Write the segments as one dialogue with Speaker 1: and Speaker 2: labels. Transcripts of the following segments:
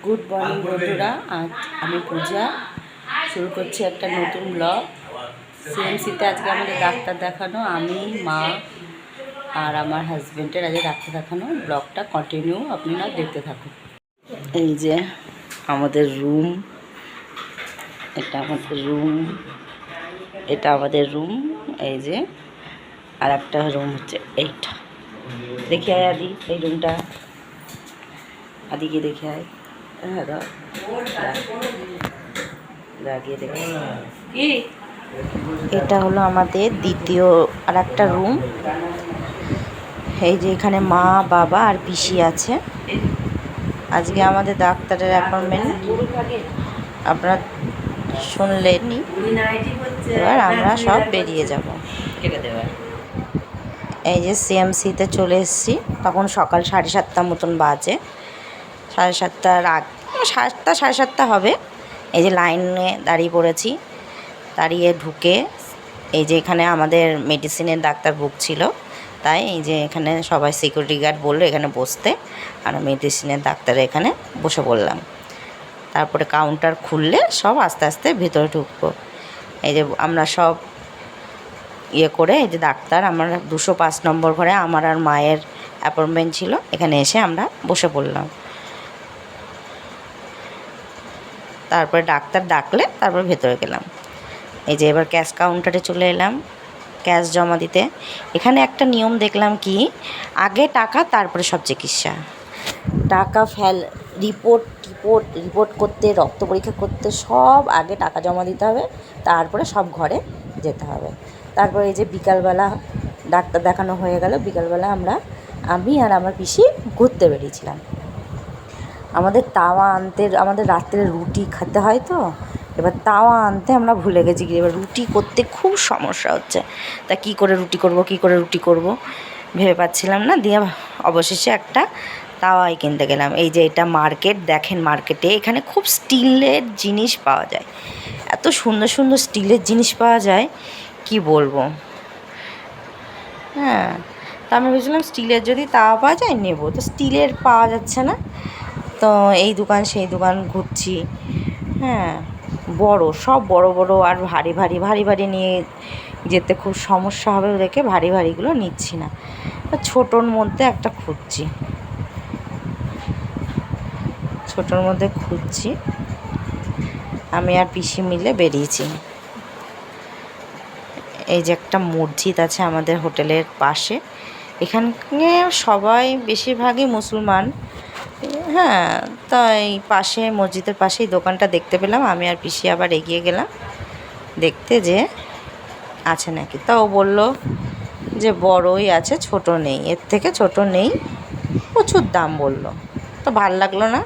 Speaker 1: Good morning বন্ধুরা, আজ আমি পূজা শুরু করছি একটা নতুন ব্লগ। সিএমসিতে আজকে আমাদের ডাক্তার দেখানো, আমি মা আর আমার হাজব্যান্ডের আজকে ডাক্তার দেখানো। ব্লগটা কন্টিনিউ আপনারা দেখতে থাকুন। এই যে আমাদের রুম, এটা আমাদের রুম, এটা আমাদের রুম। এই যে আর একটা রুম হচ্ছে এইটা। দেখে আয় আদি, এই রুমটা আদিকে দেখে আয়। হ্যাঁ লাগিয়ে দেখে। এটা হলো আমাদের দ্বিতীয় আর একটা রুম। এই যে এখানে মা, বাবা আর পিসি আছে। আজকে আমাদের ডাক্তারের অ্যাপয়েন্টমেন্ট আপনারা শুনলেনই। এবার আমরা সব বেরিয়ে যাব। এই যে সিএমসিতে চলে এসেছি, তখন সকাল 7:30 মতন বাজে। 7:30 আগ 7টা 7:30 হবে। এই যে লাইনে দাঁড়িয়ে পড়েছি, দাঁড়িয়ে ঢুকে এই যে এখানে আমাদের মেডিসিনের ডাক্তার বুক ছিল, তাই এই যে এখানে সবাই সিকিউরিটি গার্ড বললো এখানে বসতে, আর মেডিসিনের ডাক্তারে এখানে বসে পড়লাম। তারপরে কাউন্টার খুললে সব আস্তে আস্তে ভেতরে ঢুকবো। এই যে আমরা সব ইয়ে করে, এই যে ডাক্তার আমার 205 নম্বর ঘরে আমার আর মায়ের অ্যাপয়েন্টমেন্ট ছিল, এখানে এসে আমরা বসে পড়লাম। তারপরে ডাক্তার ডাকলে তারপর ভেতরে গেলাম। এই যে এবার ক্যাশ কাউন্টারে চলে এলাম ক্যাশ জমা দিতে। এখানে একটা নিয়ম দেখলাম কি, আগে টাকা তারপরে সব চিকিৎসা। টাকা রিপোর্ট করতে, রক্ত পরীক্ষা করতে সব আগে টাকা জমা দিতে হবে, তারপরে সব ঘরে যেতে হবে। তারপরে এই যে বিকালবেলা ডাক্তার দেখানো হয়ে গেল। বিকালবেলা আমি আর আমার পিসি ঘুরতে বেরিয়েছিলাম। আমাদের তাওয়া আনতে, আমাদের রাত্রে রুটি খেতে হয় তো, এবার তাওয়া আনতে আমরা ভুলে গেছি। এবার রুটি করতে খুব সমস্যা হচ্ছে, তা কী করে রুটি করব ভেবে পাচ্ছিলাম না। দিয়ে অবশেষে একটা তাওয়াই কিনতে গেলাম। এই যে এটা মার্কেট, দেখেন মার্কেটে এখানে খুব স্টিলের জিনিস পাওয়া যায়, এত সুন্দর সুন্দর স্টিলের জিনিস পাওয়া যায় কি বলবো। হ্যাঁ, তা আমি ভেবেছিলাম স্টিলের যদি তাওয়া পাওয়া যায় নেব, তো স্টিলের পাওয়া যাচ্ছে না। তো এই দোকান সেই দোকান ঘুরছি। হ্যাঁ, সব বড় আর ভারী নিয়ে যেতে খুব সমস্যা হবে দেখে ভারীগুলো নিচ্ছি না, ছোটোর মধ্যে একটা খুঁজছি। আমি আর পিসি মিলে বেরিয়েছি। এই যে একটা মসজিদ আছে আমাদের হোটেলের পাশে, এখানে সবাই বেশিরভাগই মুসলমান। হ্যাঁ, তাই মসজিদের পাশেই দোকানটা দেখতে পেলাম। আমি আর পিসি আবার এগিয়ে গেলাম দেখতে যে আছে নাকি। তা ও বললো যে বড়ই আছে, ছোট নেই, এর থেকে ছোট নেই, প্রচুর দাম বললো। তো ভাল লাগলো না।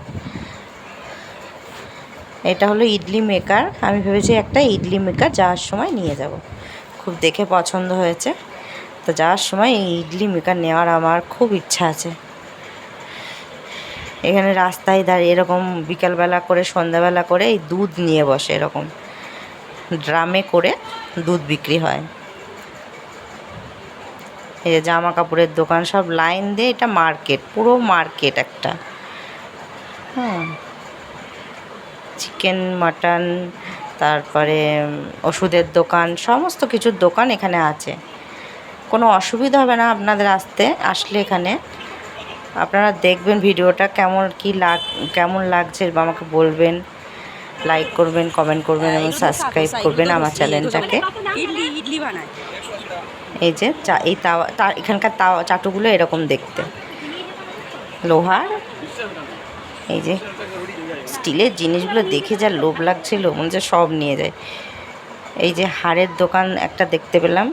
Speaker 1: এটা হলো ইডলি মেকার। আমি ভেবেছি একটা ইডলি মেকার যাওয়ার সময় নিয়ে যাব, খুব দেখে পছন্দ হয়েছে। তো যাওয়ার সময় এই ইডলি মেকার নেওয়ার আমার খুব ইচ্ছা আছে। এখানে রাস্তায় দাঁড়িয়ে এরকম বিকালবেলা করে সন্ধ্যাবেলা করে এই দুধ নিয়ে বসে, এরকম ড্রামে করে দুধ বিক্রি হয়। এই যে জামা কাপড়ের দোকান, সব লাইন দিয়ে, এটা মার্কেট, পুরো মার্কেট একটা। চিকেন, মাটন, তারপরে ওষুধের দোকান, সমস্ত কিছুর দোকান এখানে আছে। কোনো অসুবিধা হবে না আপনাদের আসলে এখানে। আপনারা দেখবেন ভিডিওটা কেমন লাগছে আমাকে বলবেন, লাইক করবেন, কমেন্ট করবেন এবং সাবস্ক্রাইব করবেন আমার চ্যানেলটাকে। এই যে এই এখানকার চাটুগুলো এরকম দেখতে, লোহার। এই যে স্টিলের জিনিসগুলো দেখে যা লোভ লাগছিল, মনে হচ্ছে সব নিয়ে যায়। এই যে হাড়ের দোকান একটা দেখতে পেলাম,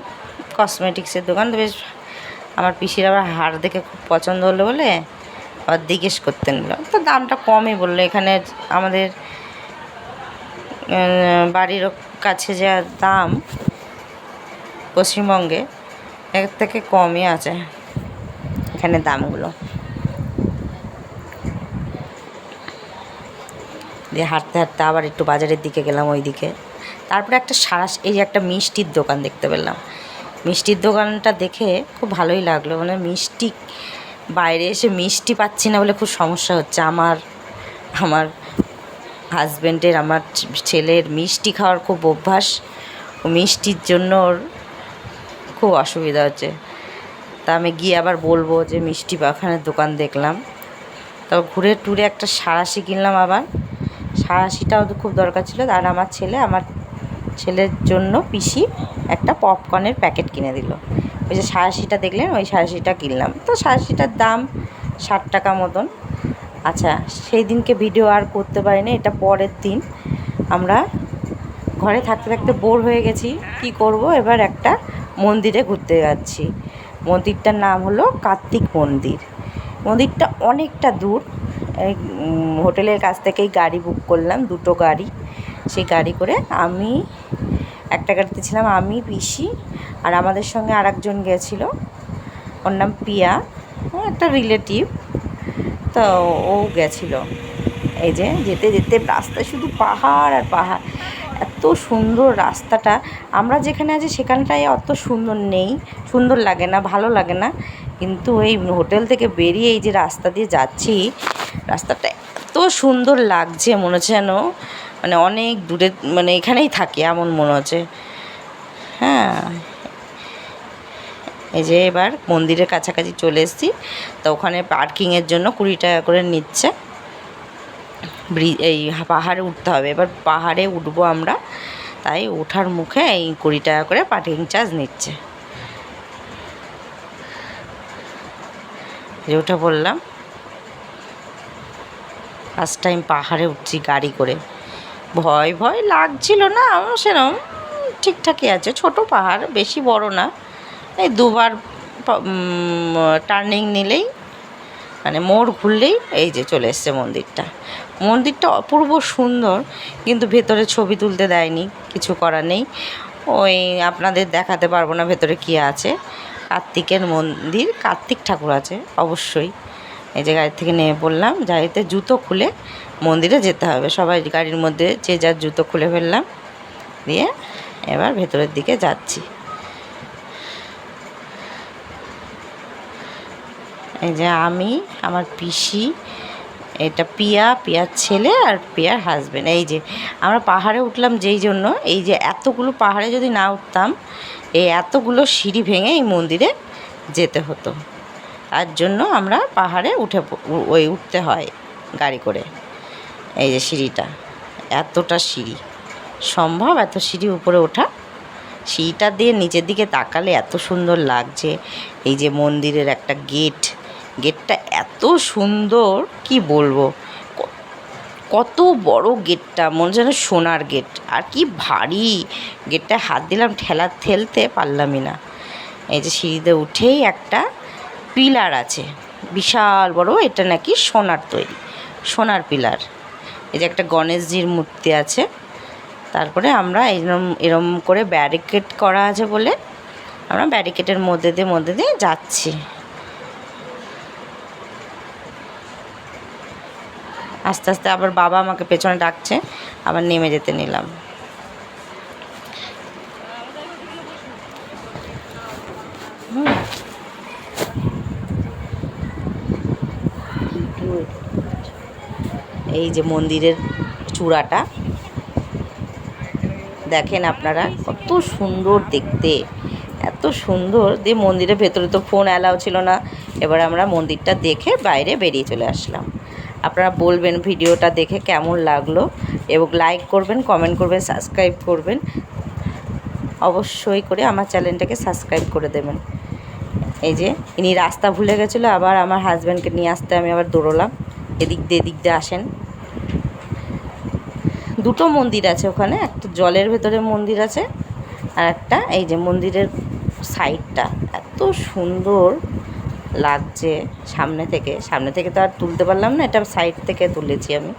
Speaker 1: কসমেটিক্সের দোকান। বেশ আমার পিসির আবার হাড় দেখে খুব পছন্দ হলো বলে আবার জিজ্ঞেস করতে নিল, তো দামটা কমই বললো। এখানে আমাদের বাড়ির কাছে যা দাম পশ্চিমবঙ্গে, এর থেকে কমই আছে এখানে দামগুলো। দিয়ে হাঁটতে আবার একটু বাজারের দিকে গেলাম, ওই দিকে। তারপরে এই যে একটা মিষ্টির দোকান দেখতে পেলাম। মিষ্টির দোকানটা দেখে খুব ভালোই লাগলো, মানে বাইরে এসে মিষ্টি পাচ্ছি না বলে খুব সমস্যা হচ্ছে আমার। আমার হাজব্যান্ডের, আমার ছেলের মিষ্টি খাওয়ার খুব অভ্যাস, ও মিষ্টির জন্য ওর খুব অসুবিধা হচ্ছে। তা আমি গিয়ে আবার বলবো যে মিষ্টি পাখানের দোকান দেখলাম। তো ঘুরে টুরে একটা সাঁড়াশি কিনলাম আবার, সাঁড়াশিটাও তো খুব দরকার ছিল। আর আমার ছেলের জন্য পিসি একটা পপকর্নের প্যাকেট কিনে দিল। ওই যে সাঁড়াশিটা দেখলেন, ওই সাঁড়াশিটা কিনলাম। তো সাঁড়াশিটার দাম 60 টাকা মতন। আচ্ছা, সেই দিনকে ভিডিও আর করতে পারিনি, এটা পরের দিন। আমরা ঘরে থাকতে থাকতে বোর হয়ে গেছি, কি করব, এবার একটা মন্দিরে ঘুরতে যাচ্ছি। মন্দিরটার নাম হলো কার্তিক মন্দির। মন্দিরটা অনেকটা দূর। এই হোটেলের কাছ থেকেই গাড়ি বুক করলাম, 2টো গাড়ি। সেই গাড়ি করে আমি একটা গাড়িতে ছিলাম, আমি, পিসি, আর আমাদের সঙ্গে আরেকজন গেছিলো, ওর নাম পিয়া, একটা রিলেটিভ। তো ও গেছিলো। এই যে যেতে যেতে রাস্তায় শুধু পাহাড় আর পাহাড়, এত সুন্দর রাস্তাটা। আমরা যেখানে আছি সেখানটায় অত সুন্দর নেই, সুন্দর লাগে না, ভালো লাগে না। কিন্তু এই হোটেল থেকে বেরিয়ে এই যে রাস্তা দিয়ে যাচ্ছি, রাস্তাটা এত সুন্দর লাগছে, মনে হচ্ছে যেন মানে অনেক দূরে, মানে এখানেই থাকি এমন মনে হচ্ছে। হ্যাঁ, এই যে এবার মন্দিরের কাছাকাছি চলে এসেছি। তো ওখানে পার্কিংয়ের জন্য 20 টাকা করে নিচ্ছে। এই পাহাড়ে উঠতে হবে, এবার পাহাড়ে উঠবো আমরা, তাই ওঠার মুখে এই 20 টাকা করে পার্কিং চার্জ নিচ্ছে। যে ওটা বললাম, ফার্স্ট টাইম পাহাড়ে উঠছি গাড়ি করে। ভয় ভয় লাগছিল না আমার সেরকম, ঠিকঠাকই আছে। ছোট পাহাড়, বেশি বড় না। এই 2বার টার্নিং নিলেই, মানে মোড় ঘুরলেই এই যে চলে এসছে মন্দিরটা। মন্দিরটা অপূর্ব সুন্দর, কিন্তু ভেতরে ছবি তুলতে দেয়নি, কিছু করার নেই। ওই আপনাদের দেখাতে পারবো না ভেতরে কী আছে। কার্তিকের মন্দির, কার্তিক ঠাকুর আছে অবশ্যই। এই যে গাড়ি থেকে নেমে পড়লাম, গাড়িতে জুতো খুলে মন্দিরে যেতে হবে। সবাই গাড়ির মধ্যে যে যার জুতো খুলে ফেললাম, দিয়ে এবার ভেতরের দিকে যাচ্ছি। এই যে আমি, আমার পিসি, এটা পিয়ার ছেলে আর পিয়ার হাজব্যান্ড। এই যে আমরা পাহাড়ে উঠলাম যেই জন্য, এই যে এতগুলো পাহাড়ে যদি না উঠতাম, এই এতগুলো সিঁড়ি ভেঙে এই মন্দিরে যেতে হতো। তার জন্য আমরা পাহাড়ে উঠতে হয় গাড়ি করে। এই যে সিঁড়িটা, এতটা সিঁড়ি সম্ভব, এত সিঁড়ি উপরে ওঠা। সিঁড়িটা দিয়ে নিচের দিকে তাকালে এত সুন্দর লাগছে। এই যে মন্দিরের একটা গেটটা এত সুন্দর, কি বলবো, কত বড় গেটটা, মনে যেন সোনার গেট। আর কি ভারী গেটটা, হাত দিলাম ঠেলতে পারলামই না। এই যে সিঁড়িতে উঠেই একটা পিলার আছে, বিশাল বড়, এটা নাকি সোনার তৈরি, সোনার পিলার। এই যে একটা গণেশজির মূর্তি আছে। তারপরে আমরা এরম করে ব্যারিকেড করা আছে বলে আমরা ব্যারিকেডের মধ্যে দিয়ে যাচ্ছি। আস্তে আস্তে আবার বাবা আমাকে পেছনে ডাকছে, আবার নেমে যেতে নিলাম। এই যে মন্দিরের চূড়াটা দেখেন আপনারা, কত সুন্দর দেখতে, এত সুন্দর। দিয়ে মন্দিরের ভেতরে তো ফোন অ্যালাউ ছিল না। এবার আমরা মন্দিরটা দেখে বাইরে বেরিয়ে চলে আসলাম। আপনারা বলবেন ভিডিওটা দেখে কেমন লাগলো, এবং লাইক করবেন, কমেন্ট করবেন, সাবস্ক্রাইব করবেন। অবশ্যই করে আমার চ্যানেলটাকে সাবস্ক্রাইব করে দেবেন। এই যে ইনি রাস্তা ভুলে গেছিলো, আবার আমার হাজব্যান্ডকে নিয়ে আসতে আমি আবার দৌড়লাম, এদিক দিয়ে আসেন। 2টো মন্দির আছে ওখানে, একটা জলের ভেতরে মন্দির আছে, আর একটা এই যে মন্দিরের সাইডটা এত সুন্দর লাগছে। সামনে থেকে তো আর তুলতে পারলাম না, এটা সাইড থেকে তুলেছি আমি।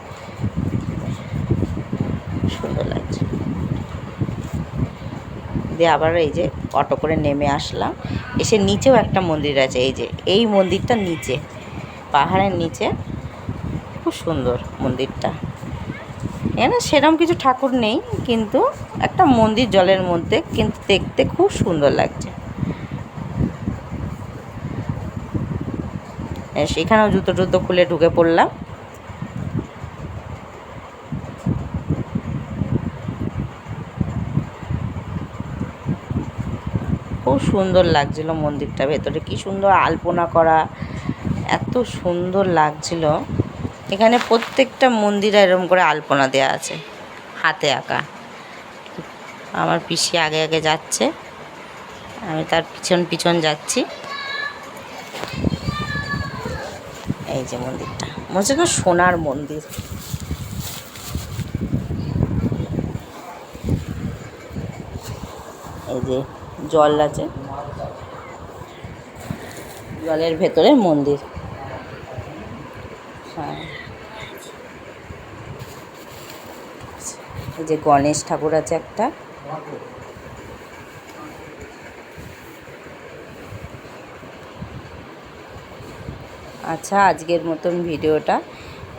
Speaker 1: সুন্দর লাগছে। দিয়ে আবার এই যে অটো করে নেমে আসলাম, এসে নিচেও একটা মন্দির আছে। এই যে এই মন্দিরটা নিচে, পাহাড়ের নিচে, খুব সুন্দর মন্দিরটা। এখানে সেরকম কিছু ঠাকুর নেই, কিন্তু একটা মন্দির জলের মধ্যে, কিন্তু দেখতে খুব সুন্দর লাগছে। সেখানেও জুতো খুলে ঢুকে পড়লাম। খুব সুন্দর লাগছিল মন্দিরটা, ভেতরে কি সুন্দর আলপনা করা, এত সুন্দর লাগছিল। এখানে প্রত্যেকটা মন্দিরে এরকম করে আলপনা দেওয়া আছে, হাতে আঁকা। আমার পিসি আগে আগে যাচ্ছে, আমি তার পিছন পিছন যাচ্ছি। এই যে মন্দিরটা, মনে হচ্ছে না সোনার মন্দির। এই যে জল আছে, জলের ভেতরে মন্দির। হ্যাঁ, এই যে গণেশ ঠাকুর আছে একটা। আচ্ছা, আজকের মতন ভিডিওটা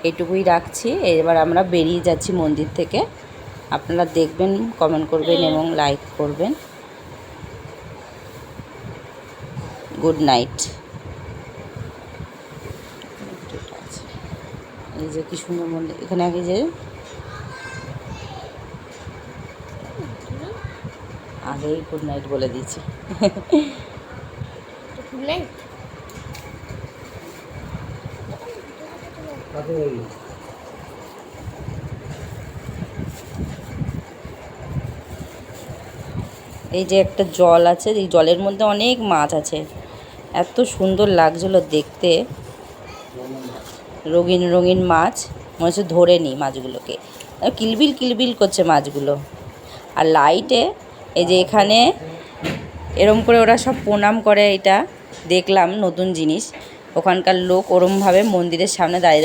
Speaker 1: এটুকুই রাখছি। এবার আমরা বেরিয়ে যাচ্ছি মন্দির থেকে। আপনারা দেখবেন, কমেন্ট করবেন এবং লাইক করবেন। Good night. এই যে কি সুন্দর মন্দির, এখানে আগে যে আগেই গুড নাইট বলে দিয়েছি।
Speaker 2: Good night.
Speaker 1: এই যে একটা জল আছে, এই জলের মধ্যে অনেক মাছ আছে, এত সুন্দর লাগছিল দেখতে। রঙিন রঙিন মাছ, মনে হচ্ছে ধরে নিই মাছগুলোকে, কিলবিল কিলবিল করছে মাছগুলো। আর লাইটে এই যে এখানে এরম করে ওরা সব প্রণাম করে, এটা দেখলাম নতুন জিনিস। ওখানকার লোক ওরমভাবে মন্দিরের সামনে দাঁড়িয়ে